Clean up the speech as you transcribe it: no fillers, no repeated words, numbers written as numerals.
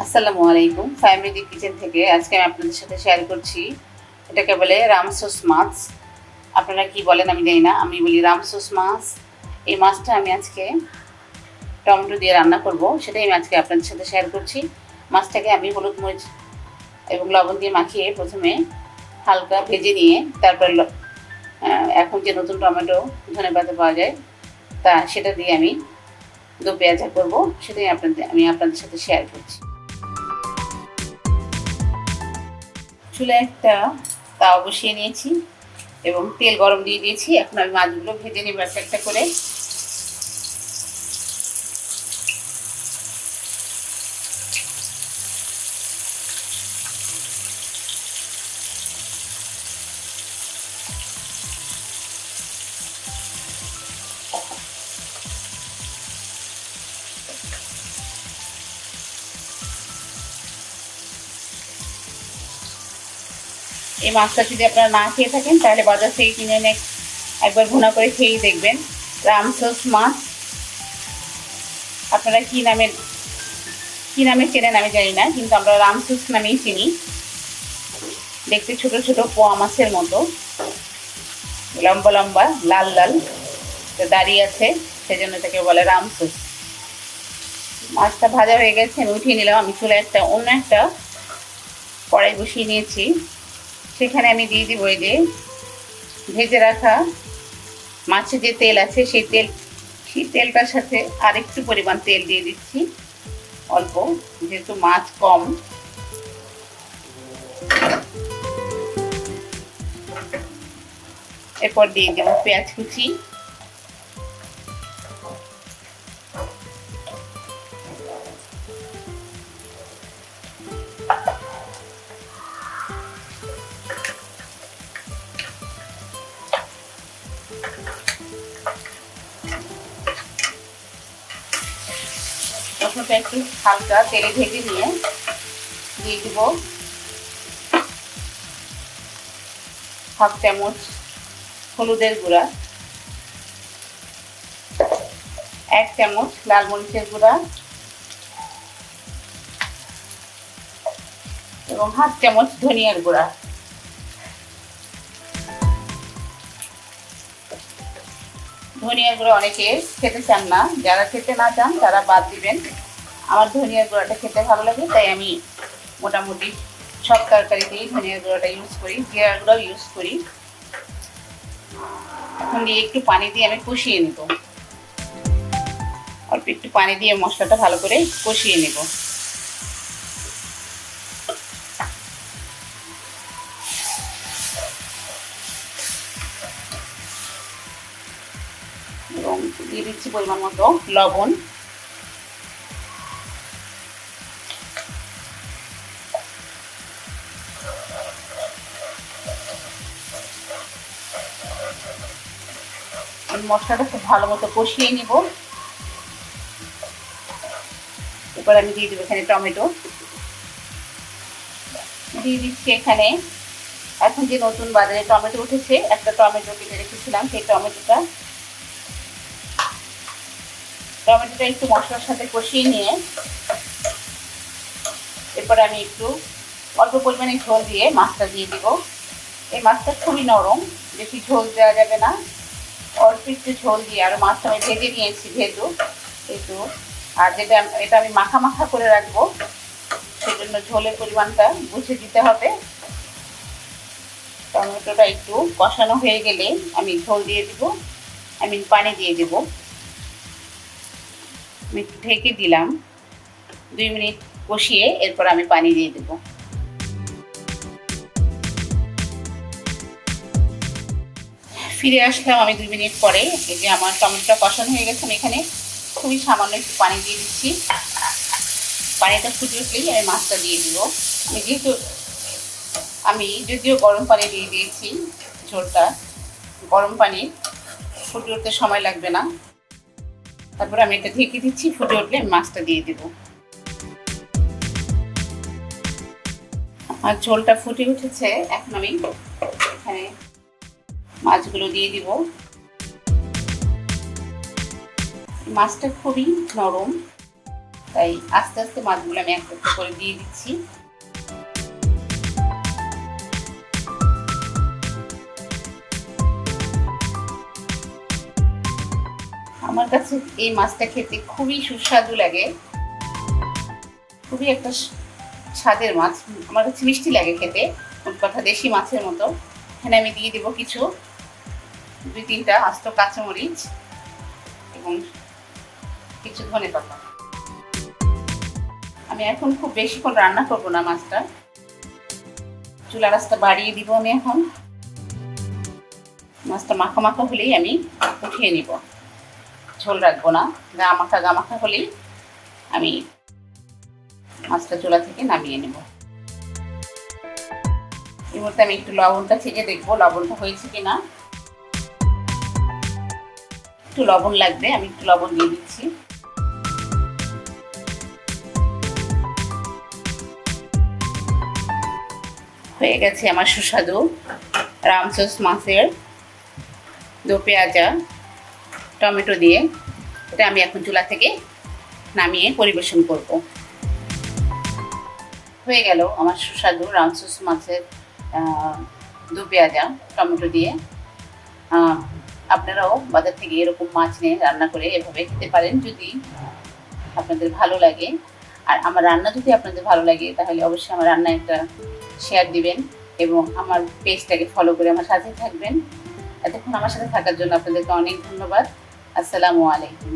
আসসালামু আলাইকুম। ফাহিম কিচেন থেকে আজকে আমি আপনাদের সাথে শেয়ার করছি, এটাকে বলে রামসোস মাছ। আপনারা কি বলেন আমি জানি না, আমি বলি রামসোস মাছ। এই মাছটা আমি আজকে টমেটো দিয়ে রান্না করব, সেটাই আমি আজকে আপনাদের সাথে শেয়ার করছি। মাছটাকে আমি হলুদ মরিচ এবং লবণ দিয়ে মাখিয়ে প্রথমে হালকা ভেজে নিয়ে তারপর এখন যে নতুন টমেটো ধনেপাতা পাওয়া যায় তা সেটা দিয়ে আমি দো পেঁয়াজা করব, সেটাই আমি আপনাদের সাথে শেয়ার করছি। চুলায় একটা তাওয়া বসিয়ে নিয়েছি এবং তেল গরম দিয়ে দিয়েছি। এখন আমি মাছগুলো ভেজে নেব একটা একটা করে। এই মাছটা যদি আপনারা না খেয়ে থাকেন তাহলে বাজার থেকে কিনে এনে একবার ভুনা করে খেয়েই দেখবেন। রামসোস মাছ আপনারা কি নামে চেনেন আমি জানি না, কিন্তু আমরা রামসোস নামেই চিনি। দেখতে ছোট ছোট পোয়া মাছের মতো, লম্বা লম্বা লাল লাল দাঁড়িয়ে আছে, সেজন্য তাকে বলে রামসোস। মাছটা ভাজা হয়ে গেছে, আমি উঠিয়ে নিলাম। আমি চুলায় অন্য একটা কড়াই বসিয়ে নিয়েছি, সেখানে আমি দিয়ে দিব এই যে ভেজে রাখা মাছে যে তেল আছে সেই তেলটার সাথে আরেকটু পরিমাণ তেল দিয়ে দিচ্ছি, অল্প, যেহেতু মাছ কম। এরপর দিয়ে দেব পেঁয়াজ কুচি, রসুনটা একটু হালকা তেলে ভেজে নিয়ে দিয়ে দেব হাফ চামচ হলুদের গুঁড়া, 1 চামচ লাল মরিচের গুঁড়া এবং হাফ চামচ ধনিয়ার গুঁড়া। ধনিয়ার গুঁড়া অনেকে খেতে চান না, যারা খেতে না চান তারা বাদ দিবেন। আমার ধনিয়ার গুঁড়াটা খেতে ভালো লাগে, তাই আমি মোটামুটি সব তরকারিতেই ধনিয়ার গুঁড়াটা ইউজ করি, জিরার গুঁড়াও ইউজ করি। এখন দিয়ে একটু পানি দিয়ে আমি কষিয়ে নেব, অল্প একটু পানি দিয়ে মশলাটা ভালো করে কষিয়ে নেব। এবং দিয়ে দিচ্ছি পরিমাণ মতো লবণ, মশলাটা খুব ভালো মতো কষিয়ে নিব। এরপর আমি দিয়ে দেবো এখানে টমেটো, দিয়ে দিচ্ছি এখানে এখন যে নতুন বাজারে টমেটো উঠেছে, একটা টমেটো কেটে রেখেছিলাম, সেই টমেটোটা একটু মশলার সাথে কষিয়ে নিয়ে এরপর আমি একটু অল্প পরিমাণে ঝোল দিয়ে মাছটা দিয়ে দিব। এই মাছটা খুবই নরম, বেশি ঝোল দেওয়া যাবে না, অল্প একটু ঝোল দিয়ে। আর মাছটা আমি ভেজে নিয়েছি একটু, আর এটা আমি মাখা মাখা করে রাখবো, সেজন্য ঝোলের পরিমাণটা বুঝে দিতে হবে। টমেটোটা একটু কষানো হয়ে গেলে আমি ঝোল দিয়ে দিব, পানি দিয়ে দেব। আমি ঢেকে দিলাম, 2 মিনিট কষিয়ে এরপর আমি পানি দিয়ে দেব। ফিরে আসলাম আমি 2 মিনিট পরে। এই যে আমার টমেটোটা কষানো হয়ে গেছে, আমি এখানে খুবই সামান্য একটু পানি দিয়ে দিচ্ছি। পানিটা ফুটে উঠলেই আমি মাছটা দিয়ে দিব। আমি যদিও গরম পানি দিয়ে দিয়েছি, ঝোলটা গরম পানি, ফুটে উঠতে সময় লাগবে না। তারপর আমি এটা ঢেকে দিচ্ছি, ফুটে উঠলে আমি মাছটা দিয়ে দেব। আর ঝোলটা ফুটে উঠেছে, এখন আমি এখানে মাছগুলো দিয়ে দিব। মাছটা খুবই নরম, তাই আস্তে আস্তে মাছগুলো আমি একটা একটা করে দিয়ে দিচ্ছি। আমার কাছে এই মাছটা খেতে খুবই সুস্বাদু লাগে, খুবই একটা স্বাদের মাছ। আমার কাছে মিষ্টি লাগে খেতে, মোট কথা দেশি মাছের মতো। এখানে আমি দিয়ে দেবো কিছু 2-3টা আস্ত কাঁচামরিচ এবং কিছু ধনেপাতা। আমি এখন খুব বেশিক্ষণ রান্না করব না মাছটা, চুলার আঁচটা বাড়িয়ে দিব আমি এখন। মাছটা মাখা মাখা হলেই আমি উঠিয়ে নিব, ঝোল রাখবো না। গা মাখা হলেই আমি মাছটা চুলা থেকে নামিয়ে নেব। এই মুহূর্তে আমি একটু লবণটা ছেঁকে দেখবো লবণটা হয়েছে কিনা। একটু লবণ লাগবে, আমি একটু লবণ দিয়ে দিচ্ছি। হয়ে গেছে আমার সুস্বাদু রামসোস মাছের দো পেঁয়াজা টমেটো দিয়ে। এটা আমি এখন চুলা থেকে নামিয়ে পরিবেশন করব। হয়ে গেল আমার সুস্বাদু রামসোস মাছের দো পেঁয়াজা টমেটো দিয়ে। আপনারাও বাজার থেকে এরকম মাছ নিয়ে রান্না করে এভাবে খেতে পারেন যদি আপনাদের ভালো লাগে। আর আমার রান্না যদি আপনাদের ভালো লাগে তাহলে অবশ্যই আমার রান্না একটা শেয়ার দিবেন এবং আমার পেজটাকে ফলো করে আমার সাথে থাকবেন। এতক্ষণ আমার সাথে থাকার জন্য আপনাদেরকে অনেক ধন্যবাদ। আসসালামু আলাইকুম।